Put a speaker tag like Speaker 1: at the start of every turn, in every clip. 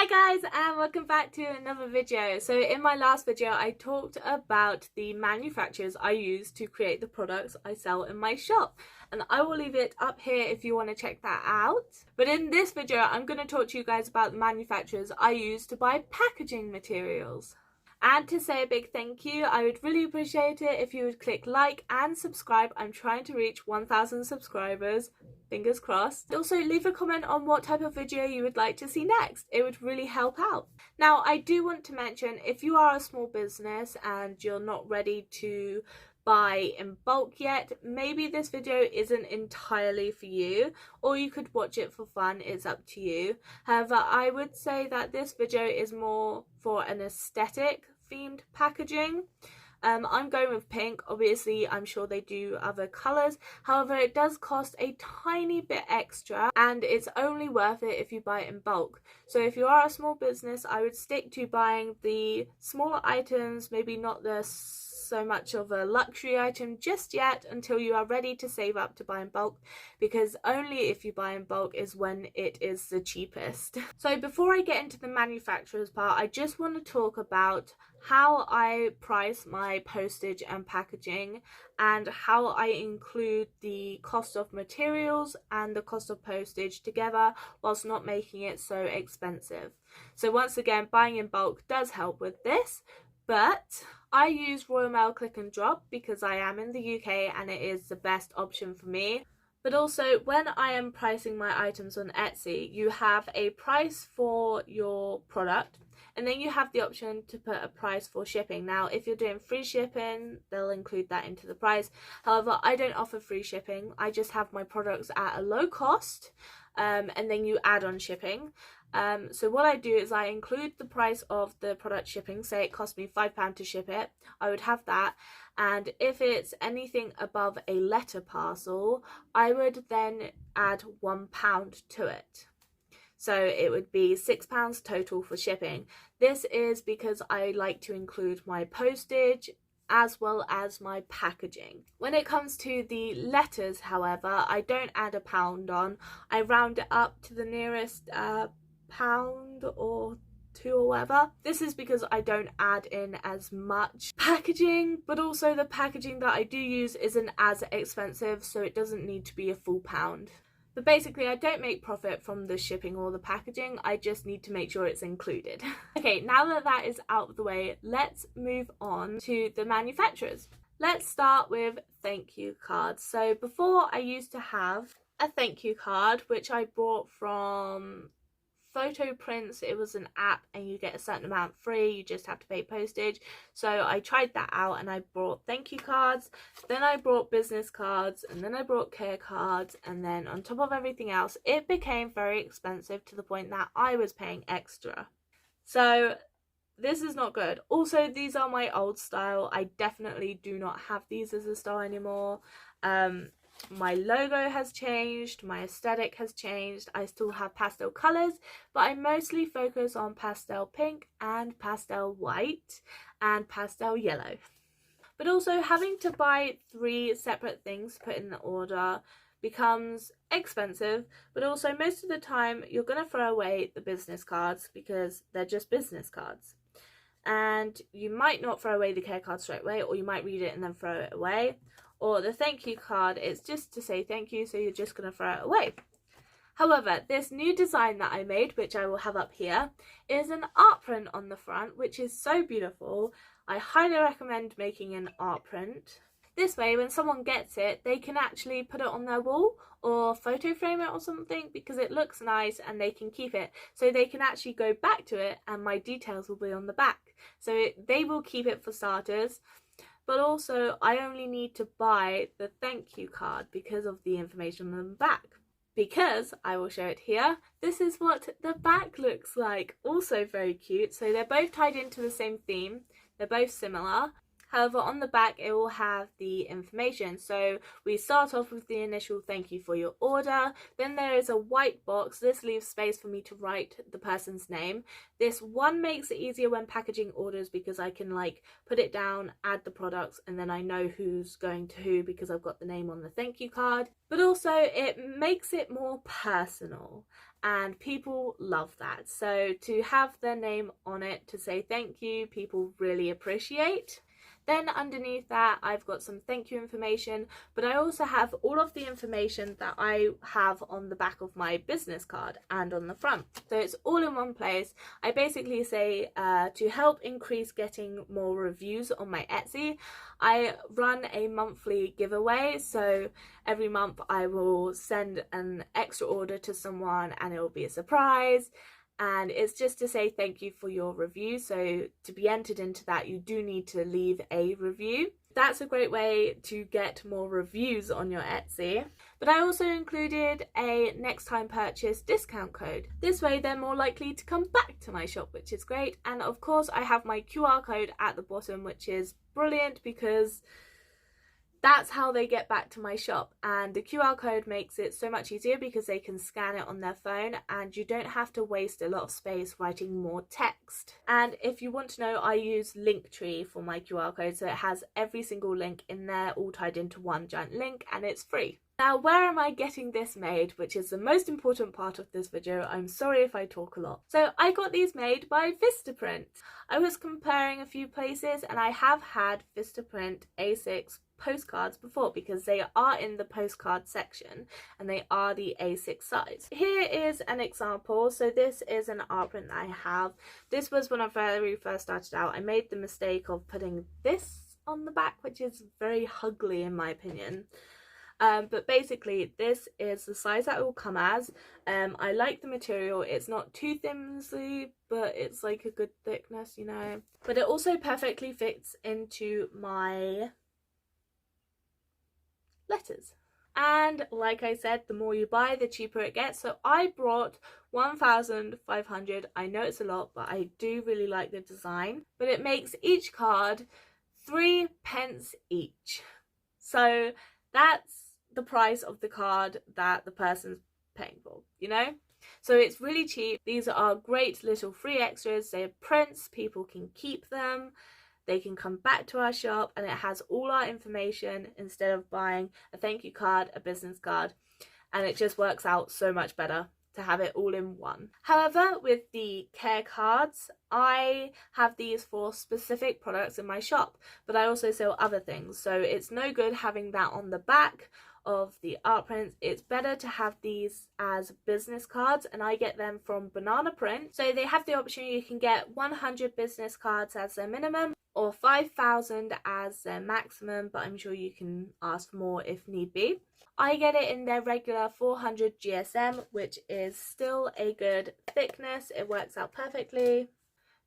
Speaker 1: Hi guys, and welcome back to another video. So in my last video I talked about the manufacturers I use to create the products I sell in my shop, and I will leave it up here if you want to check that out. But in this video I'm going to talk to you guys about the manufacturers I use to buy packaging materials. And to say a big thank you, I would really appreciate it if you would click like and subscribe. I'm trying to reach 1,000 subscribers, fingers crossed. Also leave a comment on what type of video you would like to see next. It would really help out. Now I do want to mention, if you are a small business and you're not ready to buy in bulk yet, maybe this video isn't entirely for you, or you could watch it for fun. It's up to you. However, I would say that this video is more for an aesthetic themed packaging. I'm going with pink. Obviously I'm sure they do other colours, however it does cost a tiny bit extra and it's only worth it if you buy it in bulk. So if you are a small business, I would stick to buying the smaller items, maybe not the so much of a luxury item just yet, until you are ready to save up to buy in bulk, because only if you buy in bulk is when it is the cheapest. So before I get into the manufacturer's part, I just want to talk about how I price my postage and packaging, and how I include the cost of materials and the cost of postage together whilst not making it so expensive. So once again, buying in bulk does help with this, but I use Royal Mail Click and Drop because I am in the UK and it is the best option for me. But also, when I am pricing my items on Etsy, you have a price for your product, and then you have the option to put a price for shipping. Now, if you're doing free shipping, they'll include that into the price. However, I don't offer free shipping. I just have my products at a low cost, and then you add on shipping. So what I do is I include the price of the product shipping. Say it cost me £5 to ship it, I would have that, and if it's anything above a letter parcel, I would then add £1 to it. So it would be £6 total for shipping. This is because I like to include my postage as well as my packaging. When it comes to the letters, however, I don't add a pound on. I round it up to the nearest pound or two or whatever. This is because I don't add in as much packaging, but also the packaging that I do use isn't as expensive, so it doesn't need to be a full pound. But basically I don't make profit from the shipping or the packaging, I just need to make sure it's included. Okay, now that that is out of the way, let's move on to the manufacturers. Let's start with thank you cards. So before, I used to have a thank you card which I bought from Photo Prints. It was an app and you get a certain amount free, you just have to pay postage. So I tried that out and I bought thank you cards, then I bought business cards, and then I bought care cards, and then on top of everything else it became very expensive to the point that I was paying extra. So this is not good. Also, these are my old style. I definitely do not have these as a style anymore. My logo has changed, my aesthetic has changed. I still have pastel colours, but I mostly focus on pastel pink and pastel white and pastel yellow. But also, having to buy 3 separate things to put in the order becomes expensive, but also most of the time you're going to throw away the business cards because they're just business cards. And you might not throw away the care card straight away, or you might read it and then throw it away. Or the thank you card, it's just to say thank you, so you're just going to throw it away. However, this new design that I made, which I will have up here, is an art print on the front, which is so beautiful. I highly recommend making an art print. This way, when someone gets it, they can actually put it on their wall or photo frame it or something, because it looks nice and they can keep it. So they can actually go back to it and my details will be on the back. So they will keep it for starters. But also, I only need to buy the thank you card because of the information on the back. Because, I will show it here, this is what the back looks like. Also very cute. So they're both tied into the same theme. They're both similar. However, on the back it will have the information. So we start off with the initial thank you for your order. Then there is a white box. This leaves space for me to write the person's name. This one makes it easier when packaging orders because I can like put it down, add the products, and then I know who's going to who because I've got the name on the thank you card. But also it makes it more personal, and people love that. So to have their name on it to say thank you, people really appreciate. Then underneath that I've got some thank you information, but I also have all of the information that I have on the back of my business card and on the front. So it's all in one place. I basically say to help increase getting more reviews on my Etsy, I run a monthly giveaway. So every month I will send an extra order to someone and it will be a surprise. And it's just to say thank you for your review. So to be entered into that, you do need to leave a review. That's a great way to get more reviews on your Etsy. But I also included a next time purchase discount code. This way they're more likely to come back to my shop, which is great. And of course I have my QR code at the bottom, which is brilliant because that's how they get back to my shop, and the QR code makes it so much easier because they can scan it on their phone and you don't have to waste a lot of space writing more text. And if you want to know, I use Linktree for my QR code, so it has every single link in there all tied into one giant link, and it's free. Now, where am I getting this made, which is the most important part of this video? I'm sorry if I talk a lot. So I got these made by Vistaprint. I was comparing a few places and I have had Vistaprint A6 postcards before because they are in the postcard section and they are the A6 size. Here is an example. So this is an art print that I have. This was when I very first started out. I made the mistake of putting this on the back, which is very ugly in my opinion. But basically this is the size that it will come as. I like the material. It's not too thinly, but it's like a good thickness, you know. But it also perfectly fits into my letters. And like I said, the more you buy, the cheaper it gets. So I brought 1,500. I know it's a lot, but I do really like the design. But it makes each card 3p each. So that's the price of the card that the person's paying for, you know? So it's really cheap. These are great little free extras. They have prints, people can keep them. They can come back to our shop and it has all our information instead of buying a thank you card, a business card, and it just works out so much better to have it all in one. However, with the care cards, I have these for specific products in my shop, but I also sell other things, so it's no good having that on the back of the art prints. It's better to have these as business cards, and I get them from Banana Print. So they have the option, you can get 100 business cards as their minimum or 5,000 as their maximum, but I'm sure you can ask for more if need be. I get it in their regular 400 GSM, which is still a good thickness. It works out perfectly.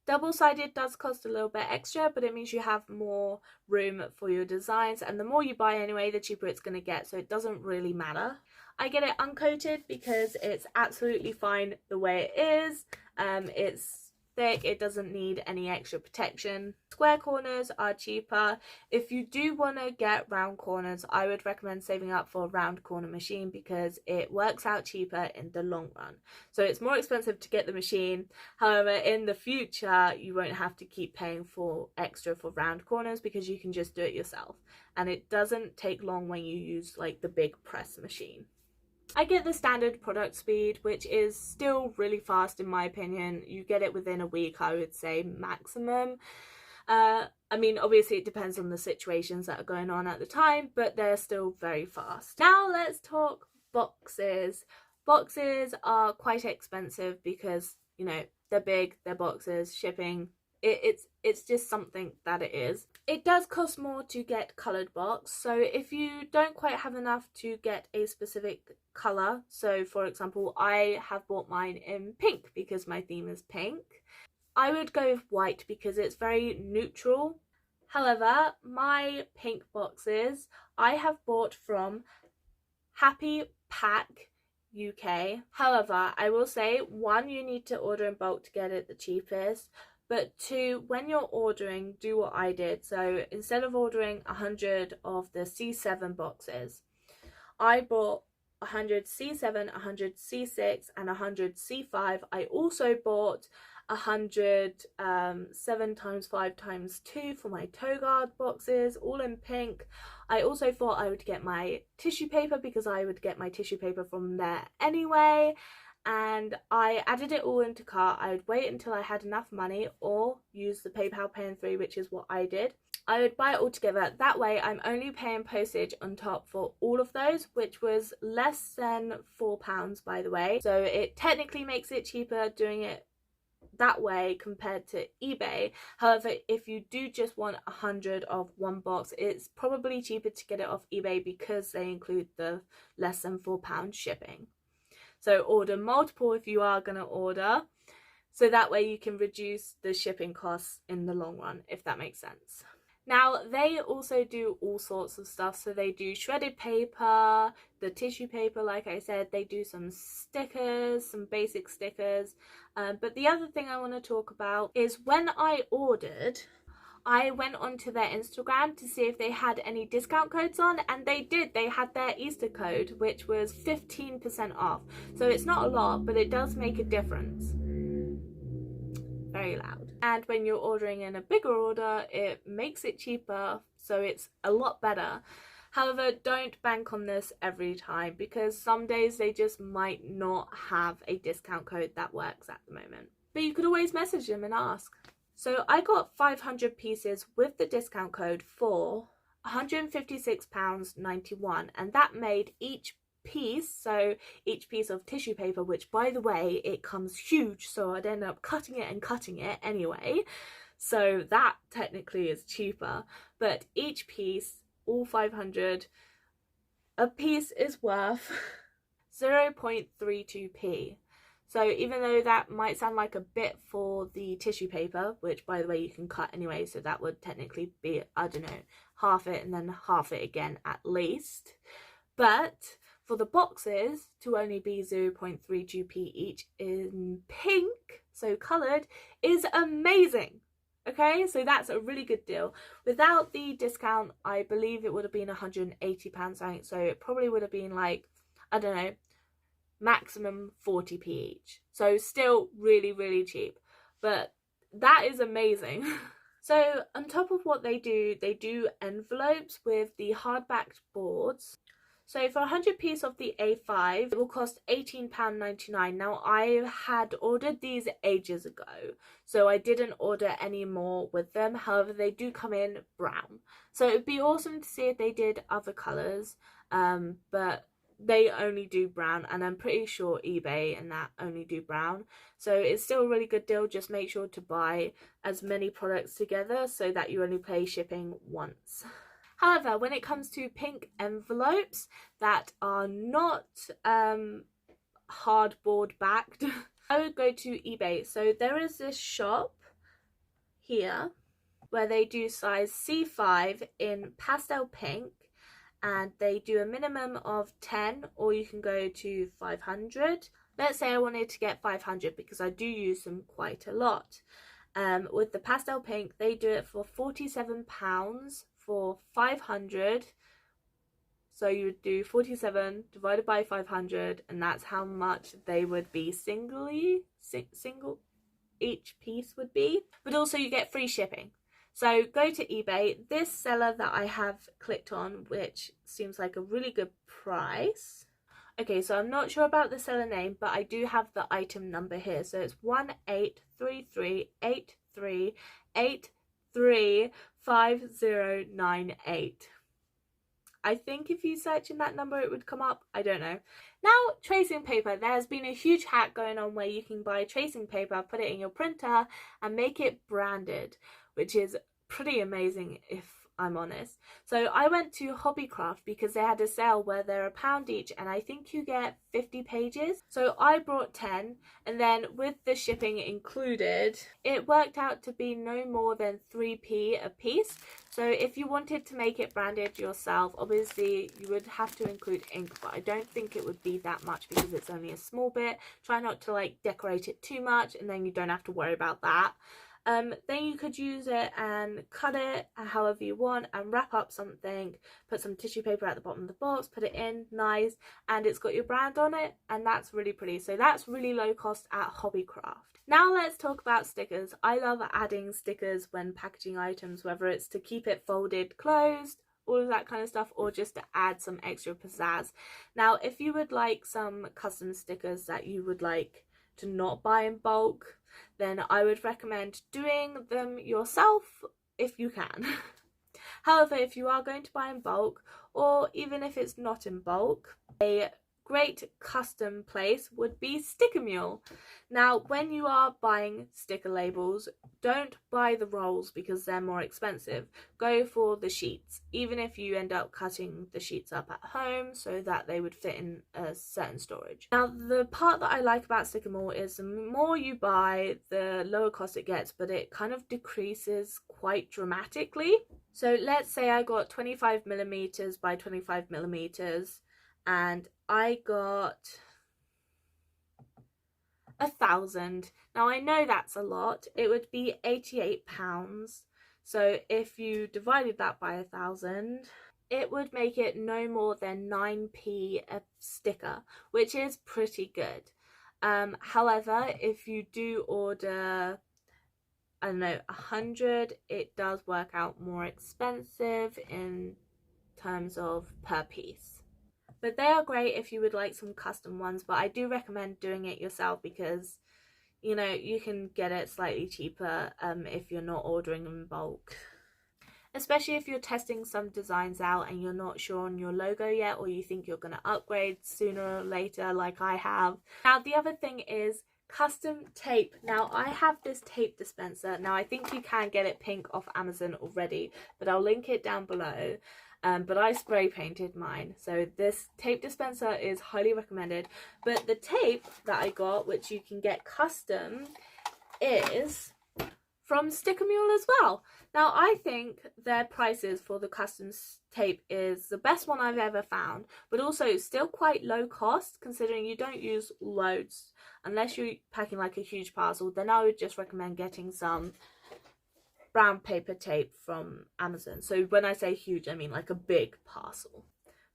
Speaker 1: Double-sided does cost a little bit extra, but it means you have more room for your designs, and the more you buy anyway, the cheaper it's going to get, so it doesn't really matter. I get it uncoated because it's absolutely fine the way it is. It's thick, it doesn't need any extra protection. Square corners are cheaper. If you do want to get round corners, I would recommend saving up for a round corner machine because it works out cheaper in the long run. So it's more expensive to get the machine. However, in the future you won't have to keep paying for extra for round corners because you can just do it yourself, and it doesn't take long when you use like the big press machine. I get the standard product speed, which is still really fast in my opinion. You get it within a week, I would say, maximum. I mean, obviously it depends on the situations that are going on at the time, but they're still very fast. Now let's talk boxes. Boxes are quite expensive because, you know, they're big, they're boxes, shipping. It's just something that it is. It does cost more to get coloured box, so if you don't quite have enough to get a specific colour, so for example I have bought mine in pink because my theme is pink, I would go with white because it's very neutral. However, my pink boxes I have bought from Happy Pack UK. However, I will say, one, you need to order in bulk to get it the cheapest. But two, when you're ordering, do what I did. So instead of ordering 100 of the C7 boxes, I bought 100 C7, 100 C6, and 100 C5. I also bought 100 7 times 5 times 2 for my toe guard boxes, all in pink. I also thought I would get my tissue paper because I would get my tissue paper from there anyway. And I added it all into cart. I would wait until I had enough money or use the PayPal Pay in 3, which is what I did. I would buy it all together. That way I'm only paying postage on top for all of those, which was less than £4, by the way. So it technically makes it cheaper doing it that way compared to eBay. However, if you do just want 100 of one box, it's probably cheaper to get it off eBay because they include the less than £4 shipping. So order multiple if you are going to order, so that way you can reduce the shipping costs in the long run, if that makes sense. Now, they also do all sorts of stuff. So they do shredded paper, the tissue paper, like I said, they do some stickers, some basic stickers. But the other thing I want to talk about is when I ordered, I went onto their Instagram to see if they had any discount codes on, and they did. They had their Easter code, which was 15% off. So it's not a lot, but it does make a difference. Very loud. And when you're ordering in a bigger order, it makes it cheaper, so it's a lot better. However, don't bank on this every time because some days they just might not have a discount code that works at the moment. But you could always message them and ask. So I got 500 pieces with the discount code for £156.91, and that made each piece, so each piece of tissue paper, which by the way it comes huge, so I'd end up cutting it anyway, so that technically is cheaper, but each piece, all 500, a piece is worth 0.32p. So even though that might sound like a bit for the tissue paper, which by the way you can cut anyway, so that would technically be, I don't know, half it and then half it again at least, but for the boxes to only be 0.32p each in pink, so coloured, is amazing. Okay, so that's a really good deal. Without the discount, I believe it would have been £180 something, so it probably would have been like, I don't know, maximum 40p each. So still really, really cheap. But that is amazing. So on top of what they do envelopes with the hardbacked boards. So for 100 piece of the A5, it will cost £18.99. Now, I had ordered these ages ago, so I didn't order any more with them. However, they do come in brown. So it would be awesome to see if they did other colours, but they only do brown, and I'm pretty sure eBay and that only do brown. So it's still a really good deal. Just make sure to buy as many products together so that you only pay shipping once. However, when it comes to pink envelopes that are not hardboard backed, I would go to eBay. So there is this shop here where they do size C5 in pastel pink, and they do a minimum of 10, or you can go to 500. Let's say I wanted to get 500 because I do use them quite a lot. With the pastel pink, they do it for £47 for 500. So you would do 47 divided by 500, and that's how much they would be single each piece would be. But also you get free shipping. So go to eBay. This seller that I have clicked on, which seems like a really good price. Okay, so I'm not sure about the seller name, but I do have the item number here. So it's 183383835098. I think if you search in that number it would come up. I don't know. Now, tracing paper. There's been a huge hack going on where you can buy tracing paper, put it in your printer and make it branded, which is pretty amazing if I'm honest. So I went to Hobbycraft because they had a sale where they're £1 each, and I think you get 50 pages. So I brought 10, and then with the shipping included, it worked out to be no more than 3p a piece. So if you wanted to make it branded yourself, obviously you would have to include ink, but I don't think it would be that much because it's only a small bit. Try not to like decorate it too much, and then you don't have to worry about that. Then you could use it and cut it however you want and wrap up something, put some tissue paper at the bottom of the box, put it in nice, and it's got your brand on it, and that's really pretty. So that's really low cost at Hobbycraft. Now let's talk about stickers. I love adding stickers when packaging items, whether it's to keep it folded closed, all of that kind of stuff, or just to add some extra pizzazz. Now if you would like some custom stickers that you would like to not buy in bulk, then I would recommend doing them yourself if you can. However, if you are going to buy in bulk, or even if it's not in bulk, a great custom place would be Sticker Mule. Now when you are buying sticker labels, don't buy the rolls because they're more expensive. Go for the sheets, even if you end up cutting the sheets up at home so that they would fit in a certain storage. Now the part that I like about Sticker Mule is the more you buy, the lower cost it gets, but it kind of decreases quite dramatically. So let's say I got 25mm by 25mm and I got 1,000. Now I know that's a lot. It would be £88. So if you divided that by 1,000, it would make it no more than 9p a sticker, which is pretty good. However, if you do order, I don't know, 100, it does work out more expensive in terms of per piece. But they are great if you would like some custom ones, but I do recommend doing it yourself because, you know, you can get it slightly cheaper if you're not ordering in bulk. Especially if you're testing some designs out and you're not sure on your logo yet, or you think you're going to upgrade sooner or later like I have. Now the other thing is custom tape. Now I have this tape dispenser. Now I think you can get it pink off Amazon already, but I'll link it down below. But I spray painted mine, so this tape dispenser is highly recommended. But the tape that I got, which you can get custom, is from Sticker Mule as well. Now I think their prices for the custom tape is the best one I've ever found, but also still quite low cost considering you don't use loads. Unless you're packing like a huge parcel, then I would just recommend getting some brown paper tape from Amazon. So when I say huge, I mean like a big parcel.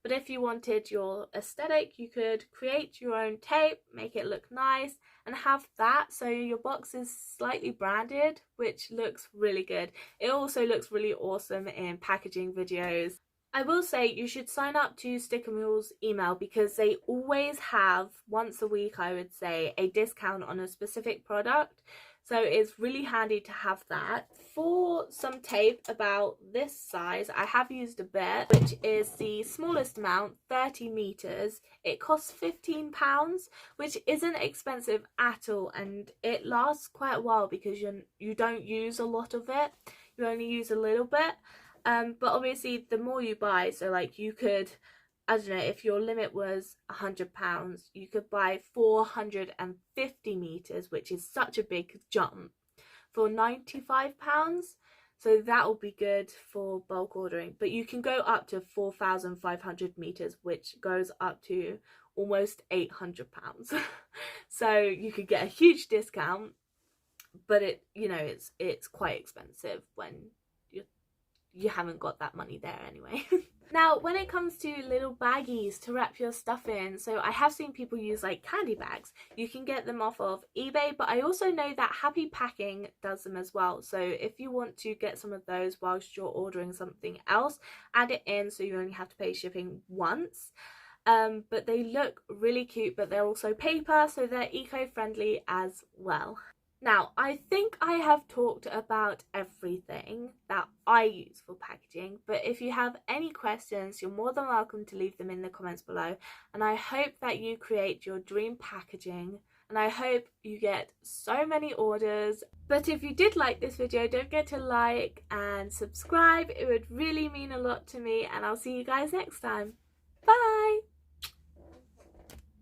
Speaker 1: But if you wanted your aesthetic, you could create your own tape, make it look nice, and have that so your box is slightly branded, which looks really good. It also looks really awesome in packaging videos. I will say you should sign up to Sticker Mule's email because they always have, once a week I would say, a discount on a specific product. So it's really handy to have that. For some tape about this size, I have used a bit, which is the smallest amount, 30 meters. It costs £15, which isn't expensive at all, and it lasts quite a while because you don't use a lot of it. You only use a little bit. But obviously the more you buy, so like you could, I don't know, if your limit was £100, you could buy 450 meters, which is such a big jump, for £95. So that will be good for bulk ordering. But you can go up to 4,500 meters, which goes up to almost £800. So you could get a huge discount, but it, you know, it's quite expensive when you haven't got that money there anyway. Now, when it comes to little baggies to wrap your stuff in, so I have seen people use like candy bags. You can get them off of eBay, but I also know that Happy Packing does them as well. So if you want to get some of those whilst you're ordering something else, add it in so you only have to pay shipping once. But they look really cute, but they're also paper, so they're eco-friendly as well. Now, I think I have talked about everything that I use for packaging, but if you have any questions, you're more than welcome to leave them in the comments below, and I hope that you create your dream packaging, and I hope you get so many orders. But if you did like this video, don't forget to like and subscribe. It would really mean a lot to me, and I'll see you guys next time. Bye!